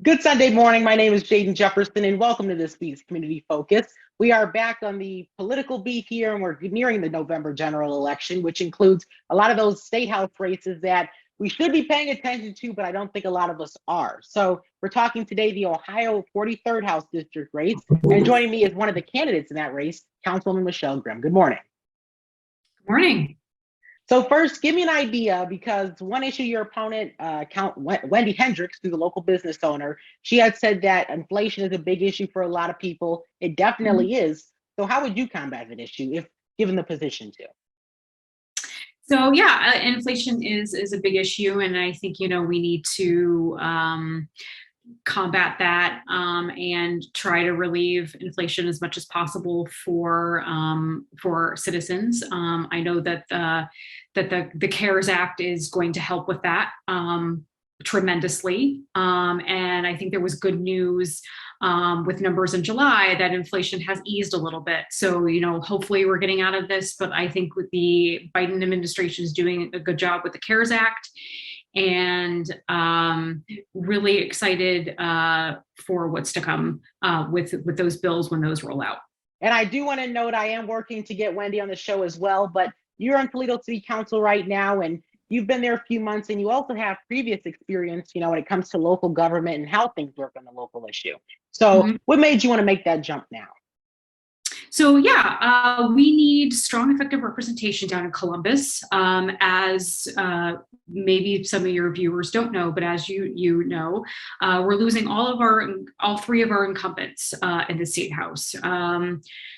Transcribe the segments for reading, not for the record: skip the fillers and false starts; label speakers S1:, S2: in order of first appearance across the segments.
S1: Good Sunday morning. My name is Jaden Jefferson, and welcome to this week's Community Focus. We are back on the political beat here, and we're nearing the November general election, which includes a lot of those state house races that we should be paying attention to, but I don't think a lot of us are. So we're talking today the Ohio 43rd House District race, and joining me is one of the candidates in that race, Councilwoman Michele Grim. Good morning.
S2: Good morning.
S1: So first, give me an idea, because one issue your opponent, Wendy Hendricks, who's a local business owner, she had said that inflation is a big issue for a lot of people. It definitely is. So how would you combat that issue if given the position to?
S2: So yeah, inflation is a big issue, and I think we need to combat that and try to relieve inflation as much as possible for citizens. I know that the CARES Act is going to help with that tremendously, and I think there was good news with numbers in July that inflation has eased a little bit. So hopefully we're getting out of this. But I think with the Biden administration is doing a good job with the CARES Act, and really excited for what's to come with those bills when those roll out.
S1: And I do want to note I am working to get Wendy on the show as well, but you're on Toledo City Council right now, and you've been there a few months, and you also have previous experience, when it comes to local government and how things work on the local issue. So what made you want to make that jump now?
S2: So yeah, we need strong, effective representation down in Columbus. As maybe some of your viewers don't know, but as you know, we're losing all three of our incumbents in the state house.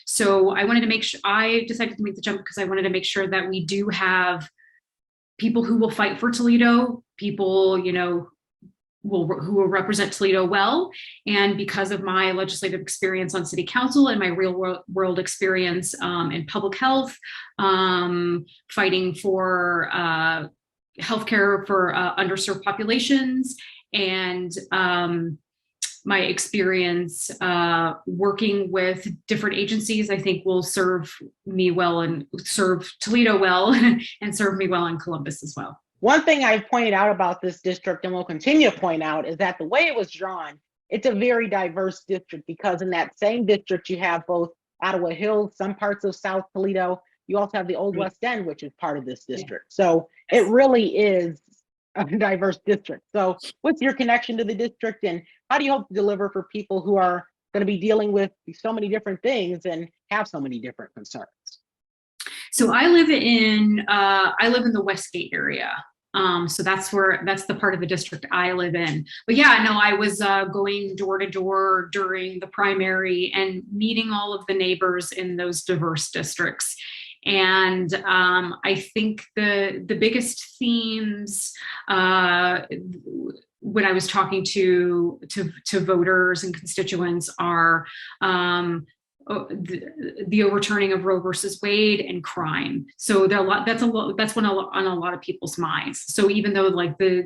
S2: So I wanted to make sure, I decided to make the jump because I wanted to make sure that we do have people who will fight for Toledo, people who will represent Toledo well. And because of my legislative experience on city council and my real world experience in public health, fighting for healthcare for underserved populations, and my experience working with different agencies, I think will serve me well and serve Toledo well and serve me well in Columbus as well.
S1: One thing I've pointed out about this district, and will continue to point out, is that the way it was drawn, it's a very diverse district, because in that same district, you have both Ottawa Hills, some parts of South Toledo. You also have the Old West End, which is part of this district. So it really is a diverse district. So what's your connection to the district, and how do you hope to deliver for people who are going to be dealing with so many different things and have so many different concerns?
S2: So I live in the Westgate area. So that's the part of the district I live in. But yeah, no, I was going door to door during the primary and meeting all of the neighbors in those diverse districts. And I think the biggest themes when I was talking to voters and constituents are the overturning of Roe versus Wade and crime. So that's on a lot of people's minds. So even though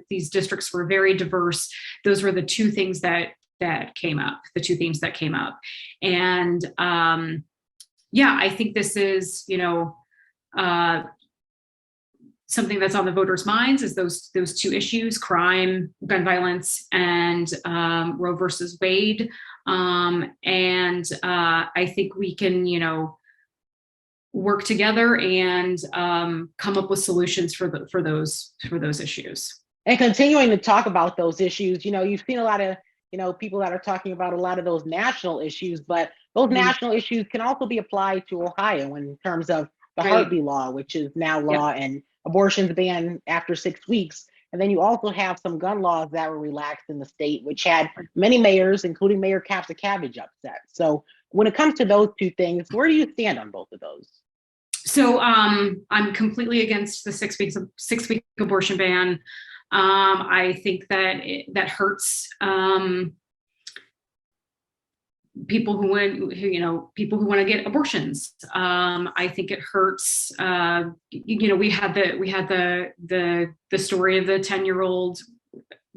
S2: these districts were very diverse, those were the two things that came up, the two themes that came up. And yeah, I think this is something that's on the voters' minds, is those two issues: crime, gun violence, and Roe versus Wade. And I think we can, work together and come up with solutions for those issues.
S1: And continuing to talk about those issues, you've seen a lot of people that are talking about a lot of those national issues, but those national issues can also be applied to Ohio in terms of the heartbeat law, which is now law, and abortions banned after 6 weeks. And then you also have some gun laws that were relaxed in the state, which had many mayors, including Mayor Cabbage, upset. So when it comes to those two things, where do you stand on both of those?
S2: So I'm completely against the 6 week abortion ban. I think that hurts people who want to get abortions. I think it hurts. We had the story of the 10-year-old.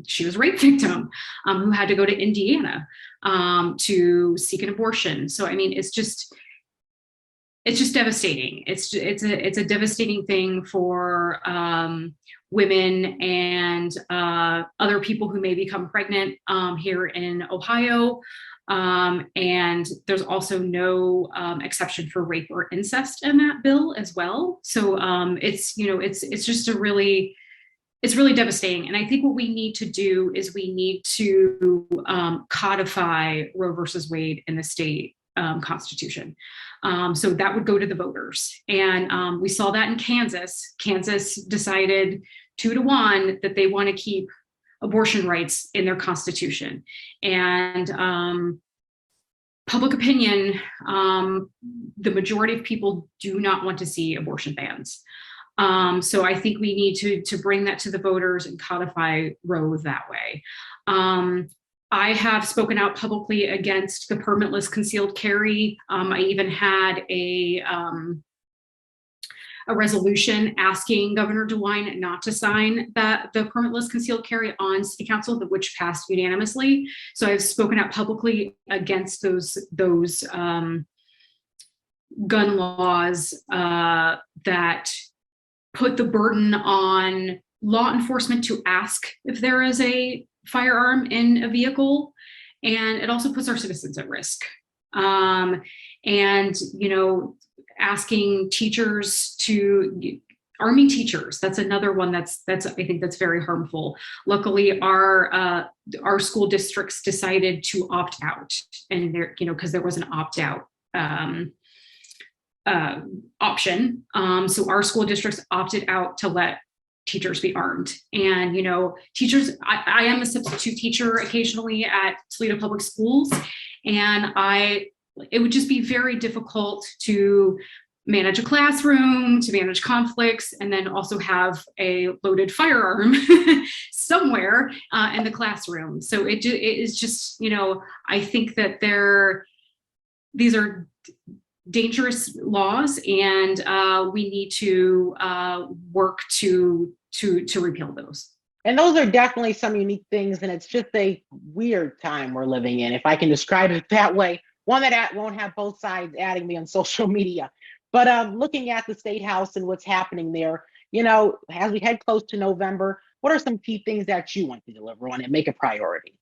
S2: She was a rape victim who had to go to Indiana to seek an abortion. So I mean, it's just devastating. It's a devastating thing for women and and other people who may become pregnant here in Ohio. And there's also no exception for rape or incest in that bill as well. So it's just it's really devastating. And I think what we need to do is we need to codify Roe versus Wade in the state constitution. So that would go to the voters. And we saw that in Kansas. Kansas decided 2-1 that they want to keep abortion rights in their constitution. And public opinion, the majority of people do not want to see abortion bans. So I think we need to bring that to the voters and codify Roe that way. I have spoken out publicly against the permitless concealed carry. I even had a resolution asking Governor DeWine not to sign the permitless concealed carry on City Council, which passed unanimously. So I've spoken out publicly against those gun laws that put the burden on law enforcement to ask if there is a firearm in a vehicle, and it also puts our citizens at risk. And asking teachers arming teachers, that's another one that's I think that's very harmful. Luckily, our school districts decided to opt out, and because there was an opt out option. So our school districts opted out to let teachers be armed. And, teachers, I am a substitute teacher occasionally at Toledo Public Schools. And it would just be very difficult to manage a classroom, to manage conflicts, and then also have a loaded firearm somewhere in the classroom. So it is just, I think that these are dangerous laws, and we need to work to repeal those.
S1: And those are definitely some unique things, and it's just a weird time we're living in, if I can describe it that way. One that won't have both sides adding me on social media. But looking at the State House and what's happening there, as we head close to November, what are some key things that you want to deliver on and make a priority?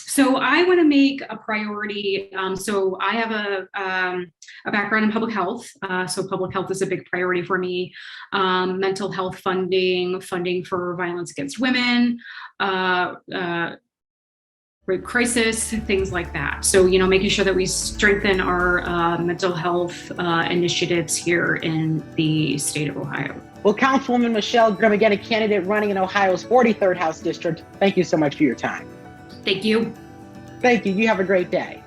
S2: So I want to make a priority. So I have a background in public health. So public health is a big priority for me. Mental health funding for violence against women, rape crisis, things like that. So, making sure that we strengthen our mental health initiatives here in the state of Ohio.
S1: Well, Councilwoman Michele Grim, again, a candidate running in Ohio's 43rd House District. Thank you so much for your time.
S2: Thank you.
S1: Thank you. You have a great day.